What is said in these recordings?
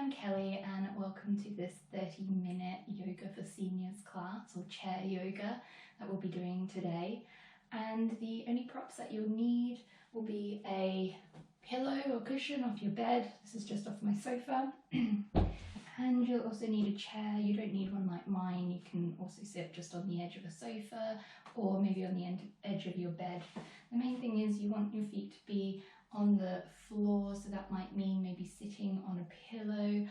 I'm Kelly and welcome to this 30-minute yoga for seniors class, or chair yoga, that we'll be doing today. And the only props that you'll need will be a pillow or cushion off your bed. This is just off my sofa. And you'll also need a chair. You don't need one like mine. You can also sit just on the edge of a sofa or maybe on the edge of your bed. The main thing is you want your feet to be on the floor, so that might mean maybe sitting on a pillow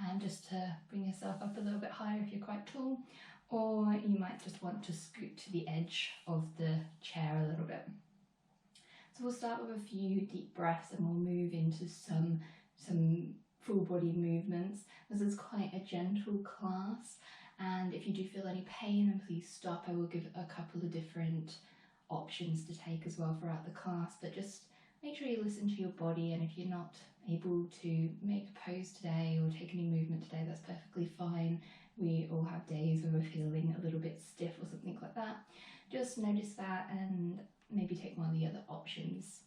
and just to bring yourself up a little bit higher if you're quite tall, or you might just want to scoot to the edge of the chair a little bit. So we'll start with a few deep breaths and we'll move into some full body movements. This is quite a gentle class, and if you do feel any pain, then please stop. I will give a couple of different options to take as well throughout the class, but just make sure you listen to your body, and if you're not able to make a pose today or take any movement today, that's perfectly fine. We all have days where we're feeling a little bit stiff or something like that. Just notice that and maybe take one of the other options.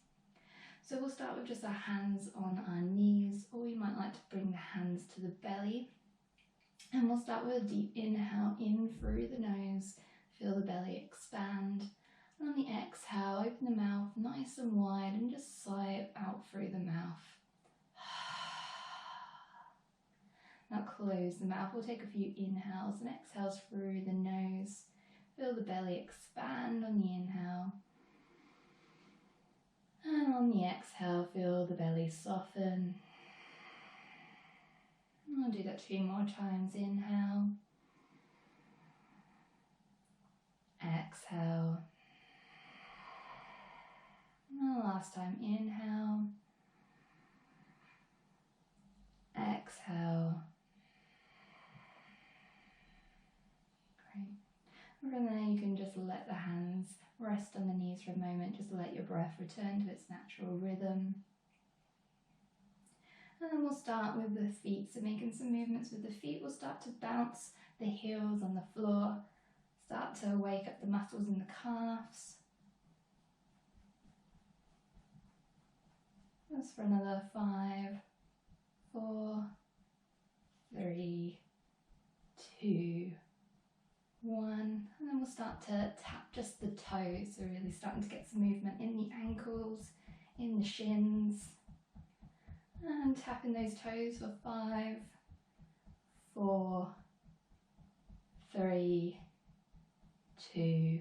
So we'll start with just our hands on our knees, or you might like to bring the hands to the belly. And we'll start with a deep inhale in through the nose, feel the belly expand. And on the exhale, open the mouth nice and wide and just sigh it out through the mouth. Now close the mouth. We'll take a few inhales and exhales through the nose. Feel the belly expand on the inhale. And on the exhale, feel the belly soften. And we'll do that 2 more times. Inhale. Exhale. And the last time, inhale. Exhale. Great. And from there you can just let the hands rest on the knees for a moment, just let your breath return to its natural rhythm. And then we'll start with the feet, so making some movements with the feet. We'll start to bounce the heels on the floor, start to wake up the muscles in the calves. Just for another 5, 4, 3, 2, 1, and then we'll start to tap just the toes, so really starting to get some movement in the ankles, in the shins, and tapping those toes for 5, 4, 3, 2,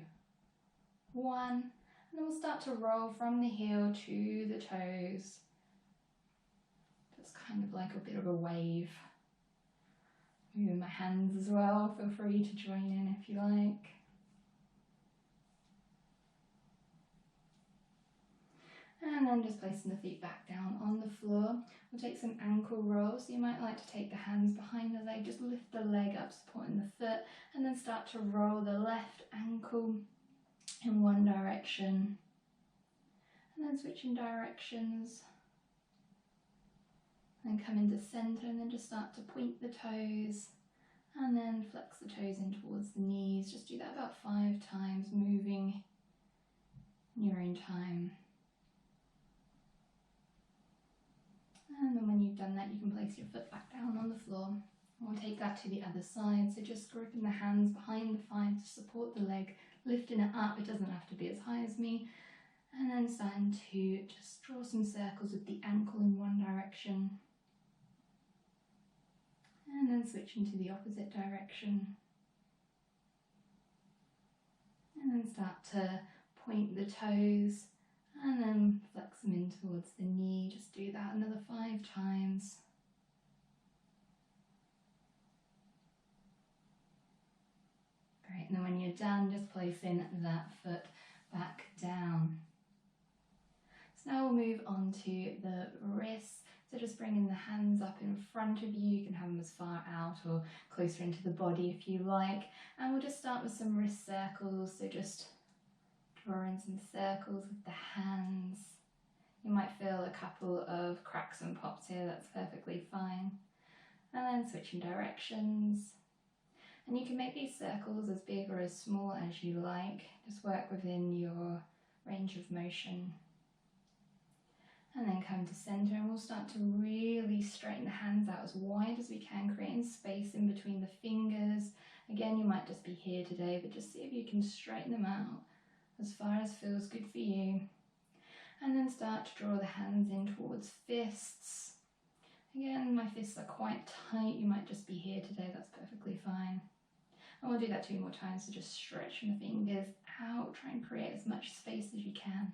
1, and then we'll start to roll from the heel to the toes, just kind of like a bit of a wave. Moving my hands as well, feel free to join in if you like. And then just placing the feet back down on the floor. We'll take some ankle rolls. So you might like to take the hands behind the leg, just lift the leg up, supporting the foot, and then start to roll the left ankle in one direction. And then switching directions. And come into centre, and then just start to point the toes and then flex the toes in towards the knees. Just do that about 5 times, moving in your own time. And then when you've done that, you can place your foot back down on the floor. We'll take that to the other side, so just gripping the hands behind the thigh to support the leg, lifting it up. It doesn't have to be as high as me. And then starting to just draw some circles with the ankle in one direction. And then switching to the opposite direction. And then start to point the toes and then flex them in towards the knee. Just do that another 5 times. Great, and then when you're done, just placing that foot back down. So now we'll move on to the wrists. So just bringing the hands up in front of you. You can have them as far out or closer into the body if you like. And we'll just start with some wrist circles. So just drawing some circles with the hands. You might feel a couple of cracks and pops here. That's perfectly fine. And then switching directions. And you can make these circles as big or as small as you like. Just work within your range of motion. And then come to center, and we'll start to really straighten the hands out as wide as we can, creating space in between the fingers. Again, you might just be here today, but just see if you can straighten them out as far as feels good for you. And then start to draw the hands in towards fists. Again, my fists are quite tight. You might just be here today, that's perfectly fine. And we'll do that 2 more times, so just stretching the fingers out, try and create as much space as you can.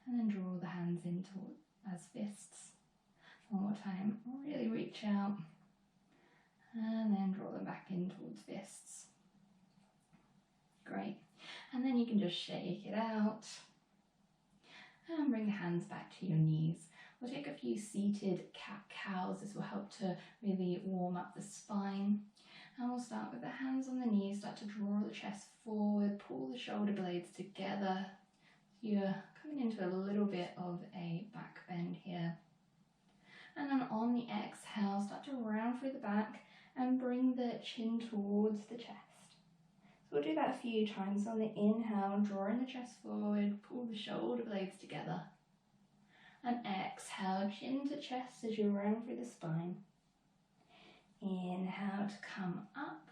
And then draw the hands in as fists. One more time, really reach out. And then draw them back in towards fists. Great. And then you can just shake it out. And bring the hands back to your knees. We'll take a few seated cat-cows. This will help to really warm up the spine. And we'll start with the hands on the knees, start to draw the chest forward, pull the shoulder blades together. You're coming into a little bit of a back bend here. And then on the exhale, start to round through the back and bring the chin towards the chest. So we'll do that a few times. On the inhale, drawing the chest forward, pull the shoulder blades together. And exhale, chin to chest as you round through the spine. Inhale to come up.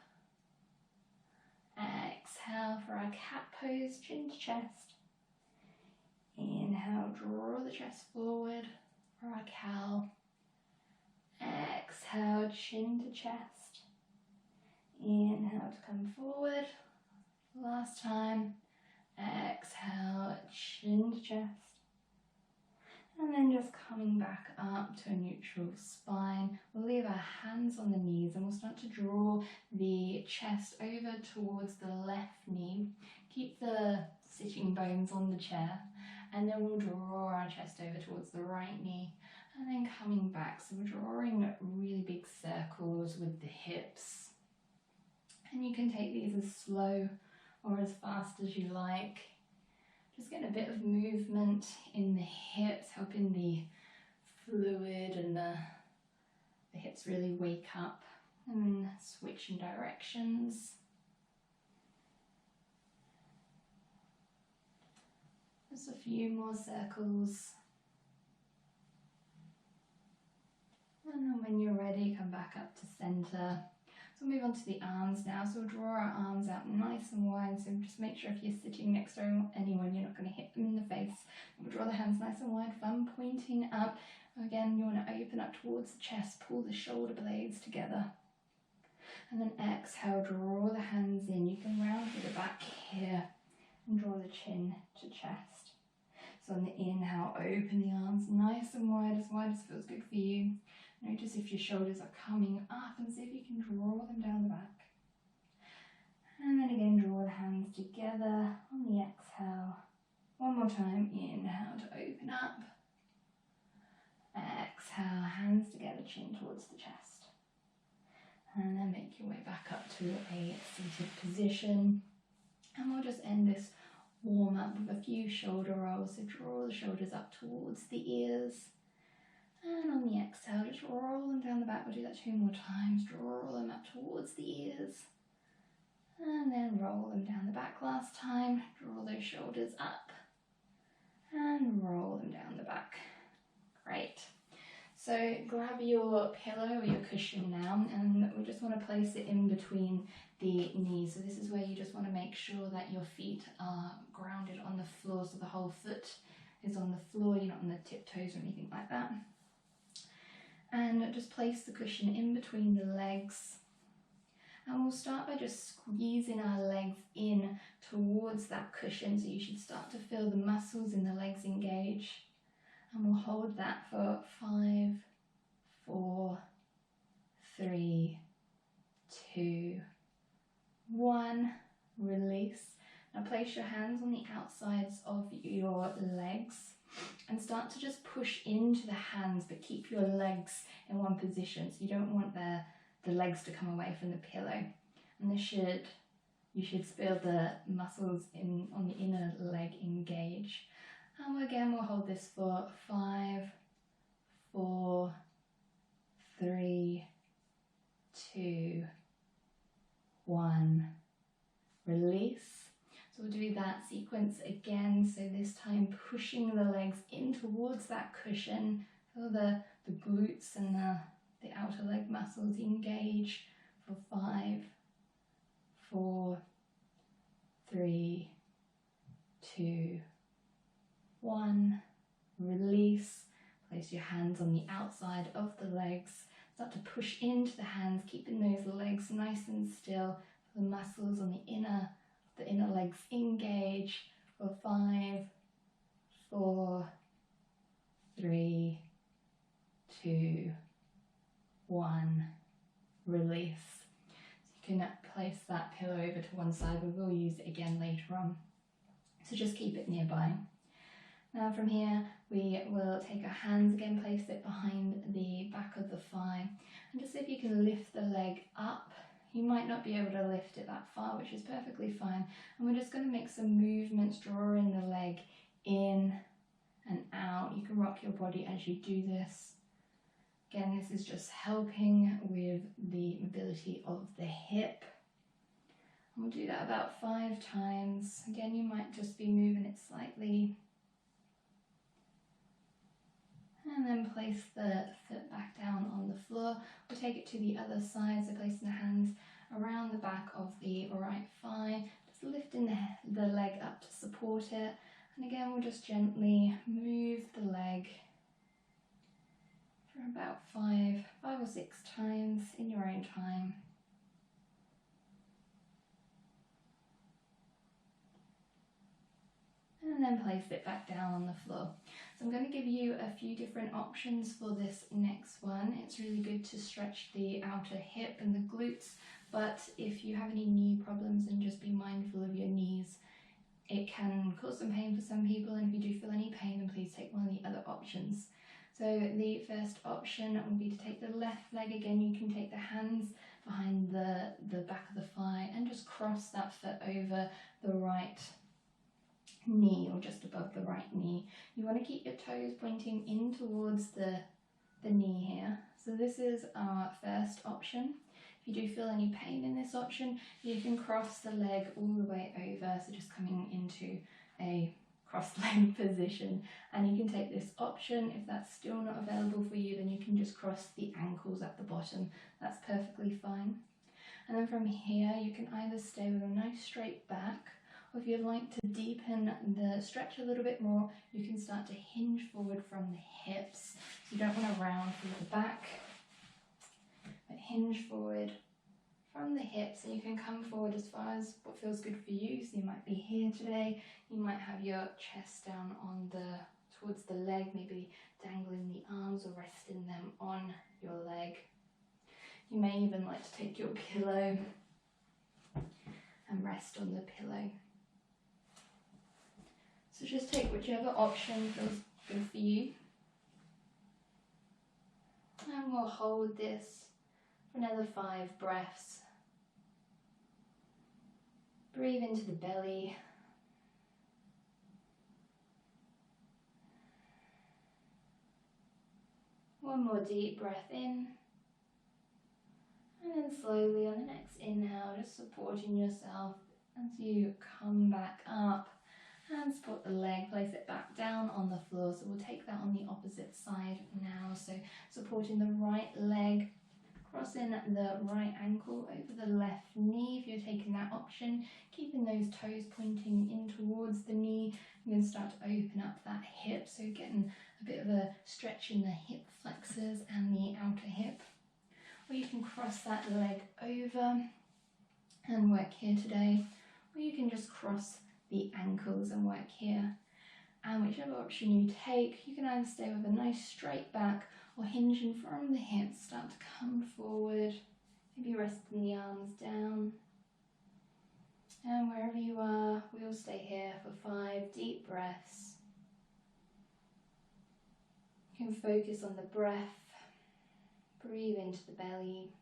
Exhale for our cat pose, chin to chest. Inhale, draw the chest forward for our cow. Exhale, chin to chest. Inhale to come forward. Last time. Exhale, chin to chest. And then just coming back up to a neutral spine. We'll leave our hands on the knees and we'll start to draw the chest over towards the left knee. Keep the sitting bones on the chair. And then we'll draw our chest over towards the right knee. And then coming back. So we're drawing really big circles with the hips. And you can take these as slow or as fast as you like. Just getting a bit of movement in the hips, helping the fluid and the hips really wake up. And then switching directions. Just a few more circles. And then when you're ready, come back up to center. So we'll move on to the arms now. So we'll draw our arms out nice and wide. So just make sure if you're sitting next to anyone, you're not going to hit them in the face. We'll draw the hands nice and wide, thumb pointing up. Again, you want to open up towards the chest, pull the shoulder blades together. And then exhale, draw the hands in. You can round to the back here and draw the chin to chest. So on the inhale, open the arms nice and wide as feels good for you. Notice if your shoulders are coming up and see if you can draw them down the back. And then again, draw the hands together on the exhale. One more time, inhale to open up. Exhale, hands together, chin towards the chest. And then make your way back up to a seated position. And we'll just end this warm up with a few shoulder rolls. So draw the shoulders up towards the ears. And on the exhale, just roll them down the back. We'll do that 2 more times. Draw them up towards the ears. And then roll them down the back last time. Draw those shoulders up. And roll them down the back. Great. So grab your pillow or your cushion now, and we just want to place it in between the knees. So this is where you just want to make sure that your feet are grounded on the floor, so the whole foot is on the floor, you're not on the tiptoes or anything like that. And just place the cushion in between the legs. And we'll start by just squeezing our legs in towards that cushion. So you should start to feel the muscles in the legs engage. And we'll hold that for 5, 4, 3, 2, 1. Release. Now place your hands on the outsides of your legs and start to just push into the hands, but keep your legs in one position. So you don't want the legs to come away from the pillow. And you should feel the muscles on the inner leg engage. And again, we'll hold this for 5, 4, 3, 2, 1. Release. So we'll do that that sequence again. So this time pushing the legs in towards that cushion. Feel the glutes and the outer leg muscles engage for 5, 4, 3, 2, 1. Release. Place your hands on the outside of the legs. Start to push into the hands, keeping those legs nice and still. The muscles on the inner legs engage for 5, 4, 3, 2, 1. Release. So you can place that pillow over to one side. We will use it again later on. So just keep it nearby. Now from here, we will take our hands again, place it behind the back of the thigh, and just see if you can lift the leg up. You might not be able to lift it that far, which is perfectly fine. And we're just going to make some movements, drawing the leg in and out. You can rock your body as you do this. Again, this is just helping with the mobility of the hip. And we'll do that about 5 times. Again, you might just be moving it slightly. And then place the foot back down on the floor. We'll take it to the other side, so placing the hands around the back of the right thigh, just lifting the leg up to support it. And again, we'll just gently move the leg for about 5 or 6 times in your own time. And then place it back down on the floor. So I'm going to give you a few different options for this next one. It's really good to stretch the outer hip and the glutes, but if you have any knee problems, then just be mindful of your knees. It can cause some pain for some people, and if you do feel any pain, then please take one of the other options. So the first option will be to take the left leg. Again, you can take the hands behind the back of the thigh and just cross that foot over the right knee, or just above the right knee. You want to keep your toes pointing in towards the knee here. So this is our first option. If you do feel any pain in this option, you can cross the leg all the way over, so just coming into a cross-leg position. And you can take this option. If that's still not available for you, then you can just cross the ankles at the bottom. That's perfectly fine. And then from here, you can either stay with a nice straight back, or if you'd like to deepen the stretch a little bit more, you can start to hinge forward from the hips. You don't want to round through the back, but hinge forward from the hips, and you can come forward as far as what feels good for you. So you might be here today, you might have your chest down on towards the leg, maybe dangling the arms or resting them on your leg. You may even like to take your pillow and rest on the pillow. So just take whichever option feels good for you. And we'll hold this for another 5 breaths. Breathe into the belly. One more deep breath in. And then slowly on the next inhale, just supporting yourself as you come back up. And support the leg, place it back down on the floor. So we'll take that on the opposite side now. So supporting the right leg, crossing the right ankle over the left knee if you're taking that option, keeping those toes pointing in towards the knee. You're going to start to open up that hip, so getting a bit of a stretch in the hip flexors and the outer hip. Or you can cross that leg over and work here today, or you can just cross the ankles and work here. And whichever option you take, you can either stay with a nice straight back or hinging from the hips, start to come forward, maybe resting the arms down. And wherever you are, we'll stay here for 5 deep breaths. You can focus on the breath, breathe into the belly.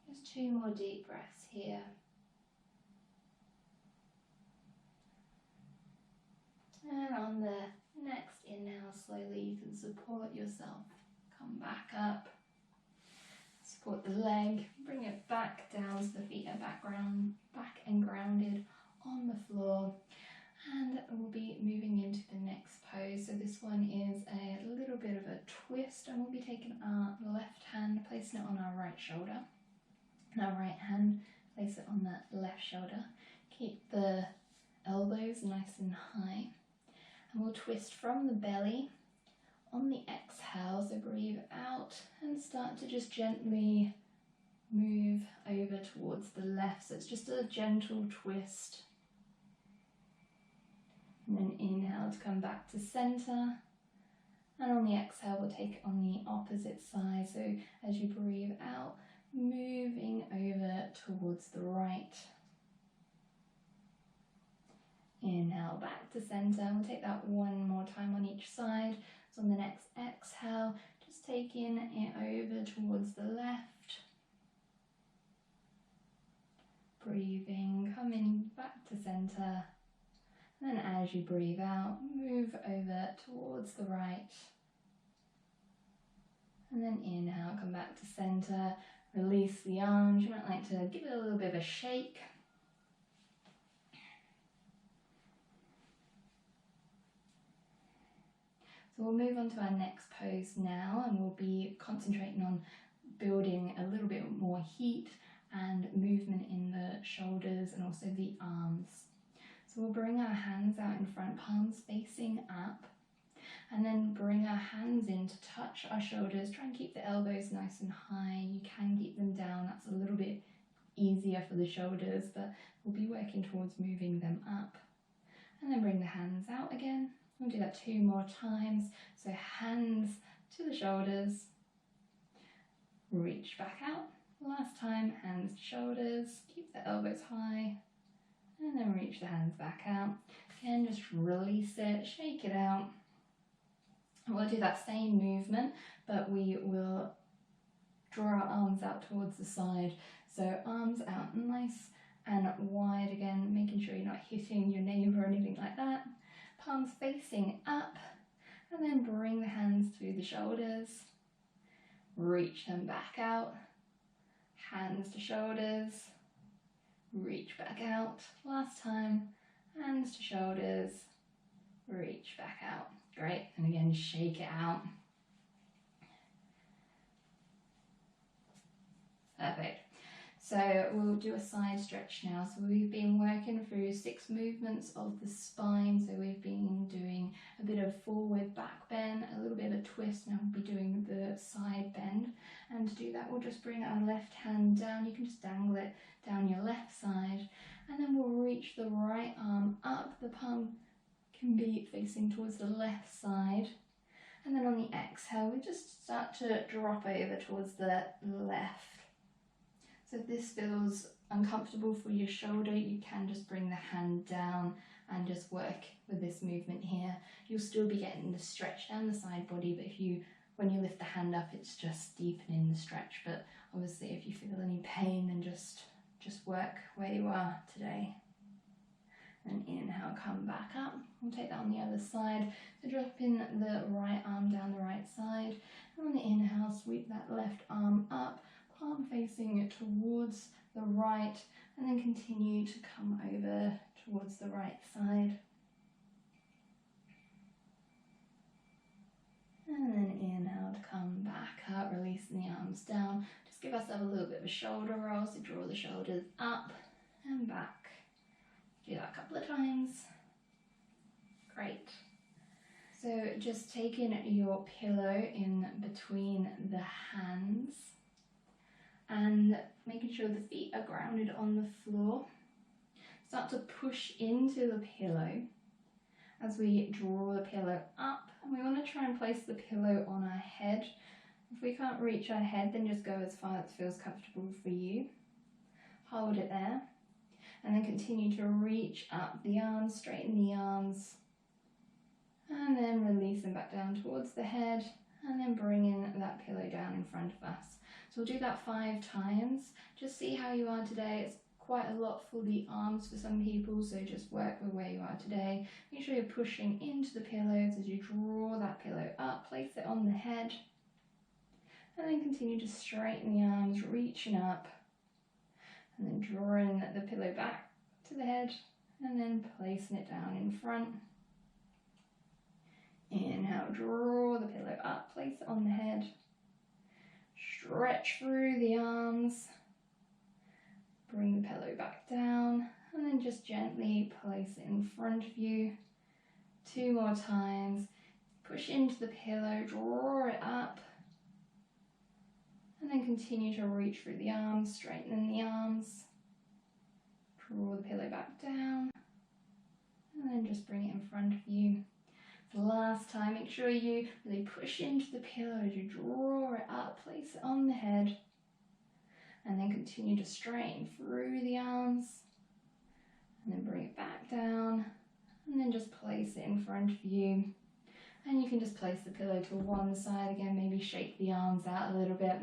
Just 2 more deep breaths here. And on the next inhale, slowly you can support yourself come back up, support the leg, bring it back down so the feet are back and grounded on the floor. And we'll be moving into the next pose. So this one is a little bit of a twist, and we'll be taking our left hand, placing it on our right shoulder, and our right hand, place it on the left shoulder. Keep the elbows nice and high, and we'll twist from the belly on the exhale. So breathe out and start to just gently move over towards the left. So it's just a gentle twist. And then inhale to come back to center. And on the exhale, we'll take it on the opposite side. So as you breathe out, moving over towards the right. Inhale back to center. We'll take that one more time on each side. So on the next exhale, just taking it over towards the left. Breathing, coming back to center. And then as you breathe out, move over towards the right. And then inhale, come back to center, release the arms. You might like to give it a little bit of a shake. So we'll move on to our next pose now, and we'll be concentrating on building a little bit more heat and movement in the shoulders and also the arms. So we'll bring our hands out in front, palms facing up, and then bring our hands in to touch our shoulders. Try and keep the elbows nice and high. You can keep them down. That's a little bit easier for the shoulders, but we'll be working towards moving them up. And then bring the hands out again. We'll do that 2 more times. So hands to the shoulders, reach back out. Last time, hands to shoulders, keep the elbows high, and then reach the hands back out. Again, just release it, shake it out. And we'll do that same movement, but we will draw our arms out towards the side. So arms out nice and wide again, making sure you're not hitting your neighbour or anything like that. Palms facing up, and then bring the hands to the shoulders. Reach them back out. Hands to shoulders. Reach back out. Last time, hands to shoulders, reach back out. Great, and again, shake it out. Perfect. So we'll do a side stretch now. So we've been working through 6 movements of the spine. So we've been doing a bit of forward back bend, a little bit of a twist. Now we'll be doing the side bend. And to do that, we'll just bring our left hand down. You can just dangle it down your left side. And then we'll reach the right arm up. The palm can be facing towards the left side. And then on the exhale, we just start to drop over towards the left. So if this feels uncomfortable for your shoulder, you can just bring the hand down and just work with this movement here. You'll still be getting the stretch down the side body, but when you lift the hand up, it's just deepening the stretch. But obviously if you feel any pain, then just work where you are today. And inhale, come back up. We'll take that on the other side. So dropping the right arm down the right side. And on the inhale, sweep that left arm up. Palm facing it towards the right, and then continue to come over towards the right side. And then inhale to come back up, releasing the arms down. Just give ourselves a little bit of a shoulder roll, so draw the shoulders up and back. Do that a couple of times. Great. So just taking your pillow in between the hands and making sure the feet are grounded on the floor. Start to push into the pillow as we draw the pillow up, and we want to try and place the pillow on our head. If we can't reach our head, then just go as far as feels comfortable for you. Hold it there, and then continue to reach up the arms, straighten the arms, and then release them back down towards the head, and then bringing that pillow down in front of us. So we'll do that 5 times. Just see how you are today. It's quite a lot for the arms for some people, so just work with where you are today. Make sure you're pushing into the pillows as you draw that pillow up, place it on the head, And then continue to straighten the arms, reaching up, and then drawing the pillow back to the head, and then placing it down in front. Inhale, draw the pillow up, place it on the head, stretch through the arms, bring the pillow back down, and then just gently place it in front of you. 2 more times. Push into the pillow, draw it up, and then continue to reach through the arms, straighten the arms, draw the pillow back down, and then just bring it in front of you. The last time, make sure you really push into the pillow as you draw it up, place it on the head, and then continue to straighten through the arms, and then bring it back down, and then just place it in front of you. And you can just place the pillow to one side again, maybe shake the arms out a little bit.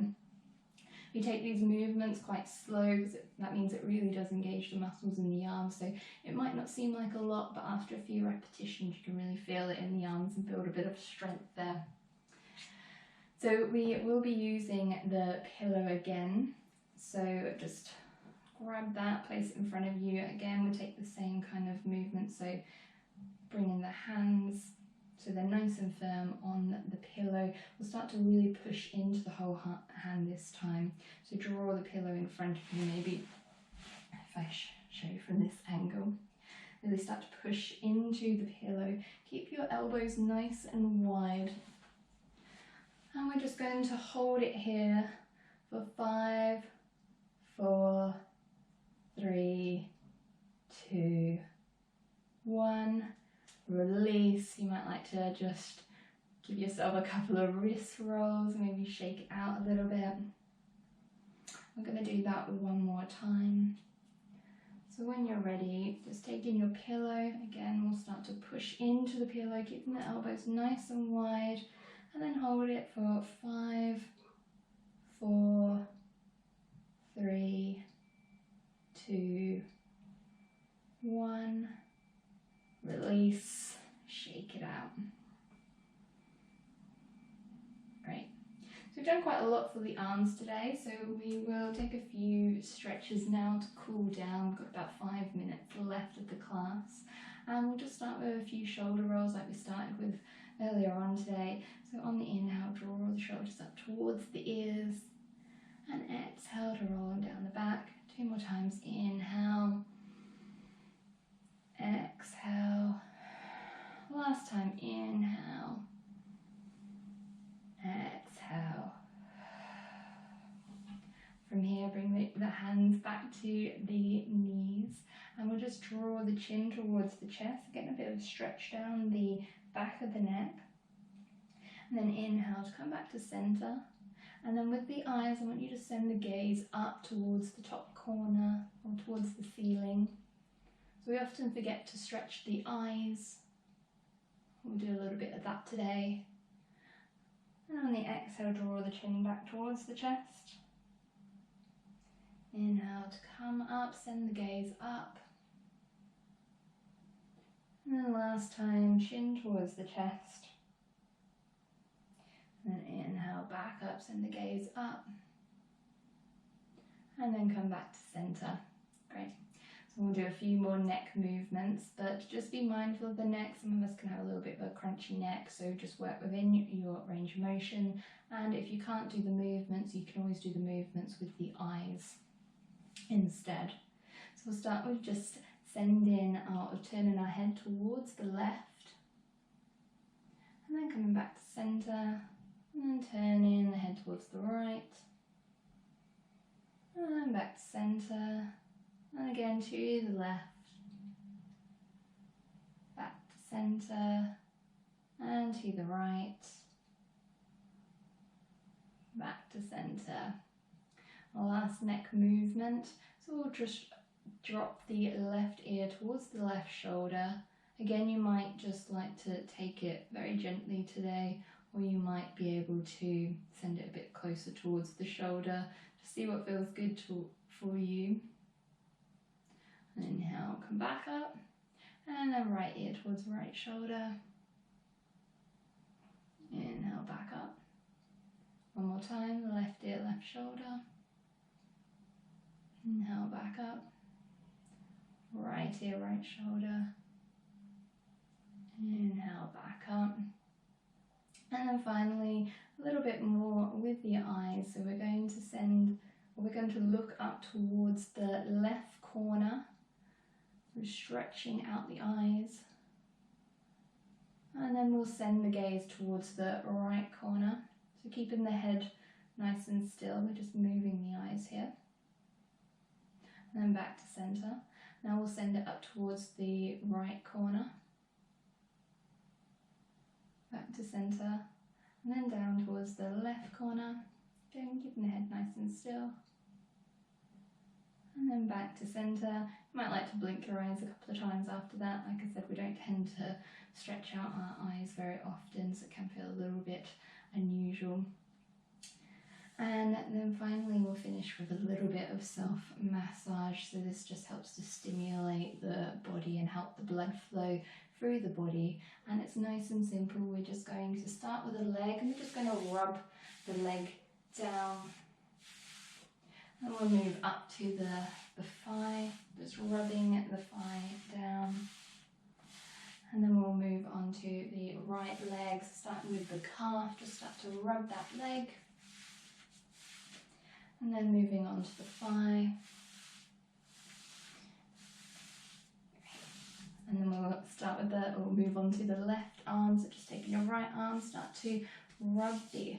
You take these movements quite slow because that means it really does engage the muscles in the arms. So it might not seem like a lot, but after a few repetitions, you can really feel it in the arms and build a bit of strength there. So we will be using the pillow again. So just grab that, place it in front of you. Again, we'll take the same kind of movement. So bringing the hands so they're nice and firm on the pillow. We'll start to really push into the whole hand this time. So draw the pillow in front of you, maybe if I show you from this angle. Really start to push into the pillow. Keep your elbows nice and wide. And we're just going to hold it here for 5, 4, 3, 2, 1. Release. You might like to just give yourself a couple of wrist rolls, maybe shake it out a little bit. We're going to do that one more time. So when you're ready, just taking your pillow, again we'll start to push into the pillow, keeping the elbows nice and wide, and then hold it for 5, 4, 3, 2, 1. Release, shake it out. Great. So we've done quite a lot for the arms today, so we will take a few stretches now to cool down. We've got about 5 minutes left of the class. And we'll just start with a few shoulder rolls like we started with earlier on today. So on the inhale, draw the shoulders up towards the ears, and exhale to roll them down the back. 2 more times. Inhale. Exhale. Last time, inhale. Exhale. From here, bring the hands back to the knees, and we'll just draw the chin towards the chest, getting a bit of stretch down the back of the neck. And then inhale to come back to center. And then with the eyes, I want you to send the gaze up towards the top corner or towards the ceiling. So we often forget to stretch the eyes. We'll do a little bit of that today. And on the exhale, draw the chin back towards the chest. Inhale to come up, send the gaze up. And then last time, chin towards the chest. And then inhale, back up, send the gaze up. And then come back to center. Great. So we'll do a few more neck movements, but just be mindful of the neck. Some of us can have a little bit of a crunchy neck, so just work within your range of motion. And if you can't do the movements, you can always do the movements with the eyes instead. So we'll start with just turning our head towards the left, and then coming back to center, and then turning the head towards the right, and then back to center. And again to the left, back to centre, and to the right, back to centre. Our last neck movement, so we'll just drop the left ear towards the left shoulder. Again, you might just like to take it very gently today, or you might be able to send it a bit closer towards the shoulder to see what feels good for you. Inhale, come back up, and then right ear towards the right shoulder. Inhale, back up. One more time, left ear, left shoulder. Inhale, back up. Right ear, right shoulder. Inhale, back up. And then finally, a little bit more with the eyes. So we're going to look up towards the left corner. So stretching out the eyes. And then we'll send the gaze towards the right corner. So keeping the head nice and still, we're just moving the eyes here. And then back to center. Now we'll send it up towards the right corner. Back to center. And then down towards the left corner. Again, keeping the head nice and still. And then back to center. You might like to blink your eyes a couple of times after that. Like I said, we don't tend to stretch out our eyes very often, so it can feel a little bit unusual. And then finally we'll finish with a little bit of self-massage. So this just helps to stimulate the body and help the blood flow through the body. And it's nice and simple. We're just going to start with a leg, and we're just going to rub the leg down. And we'll move up to the thigh, just rubbing the thigh down. And then we'll move on to the right leg, starting with the calf, just start to rub that leg. And then moving on to the thigh. And then we'll move on to the left arm, so just taking your right arm, start to rub the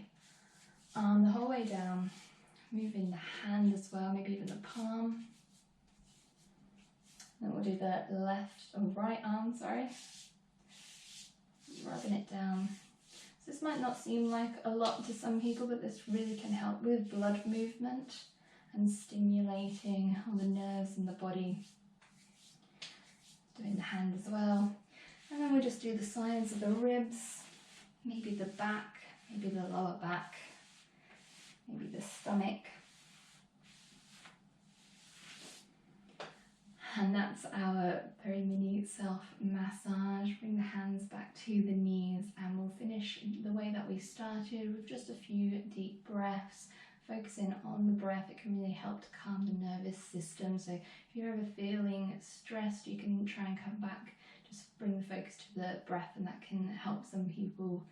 arm the whole way down. Moving the hand as well, maybe even the palm. Then we'll do the right arm, rubbing it down. So this might not seem like a lot to some people, but this really can help with blood movement and stimulating all the nerves in the body. Doing the hand as well. And then we'll just do the sides of the ribs, maybe the back, maybe the lower back, maybe the stomach. And that's our very mini self-massage. Bring the hands back to the knees, and we'll finish the way that we started with just a few deep breaths. Focusing on the breath, it can really help to calm the nervous system. So if you're ever feeling stressed, you can try and come back, just bring the focus to the breath, and that can help some people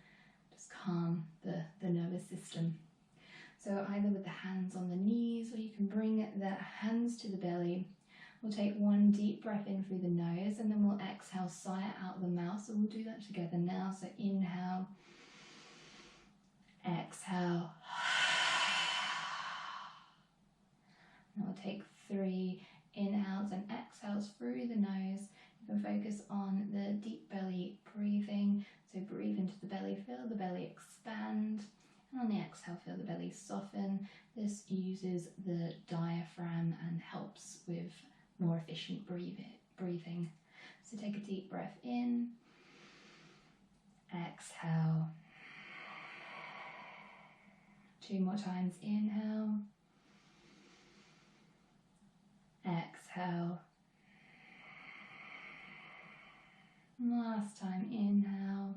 just calm the nervous system. So either with the hands on the knees, or you can bring the hands to the belly. We'll take one deep breath in through the nose, and then we'll exhale, sigh it out the mouth. So we'll do that together now. So inhale, exhale. And we'll take 3 inhales and exhales through the nose. You can focus on the deep belly breathing. So breathe into the belly, feel the belly expand. And on the exhale, feel the belly soften. This uses the diaphragm and helps with more efficient breathing. So take a deep breath in, exhale. 2 more times, inhale, exhale. Last time, inhale,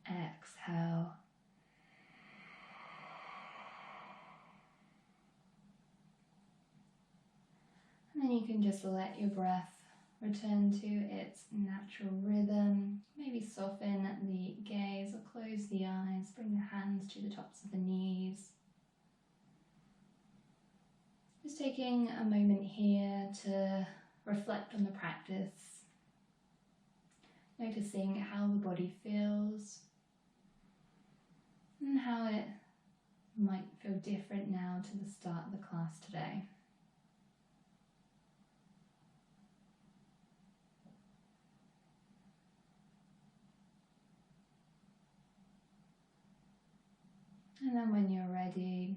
exhale. And then you can just let your breath return to its natural rhythm. Maybe soften the gaze or close the eyes. Bring the hands to the tops of the knees. Just taking a moment here to reflect on the practice. Noticing how the body feels and how it might feel different now to the start of the class today. And then when you're ready,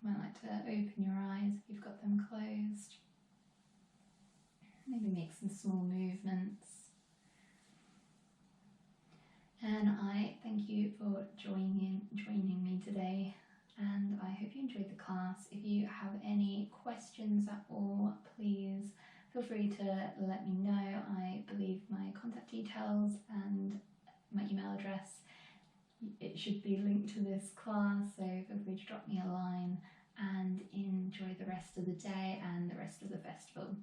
you might like to open your eyes if you've got them closed. Maybe make some small movements. And I thank you for joining me today, and I hope you enjoyed the class. If you have any questions at all, please feel free to let me know. I believe my contact details and my email address it should be linked to this class, so feel free to drop me a line and enjoy the rest of the day and the rest of the festival.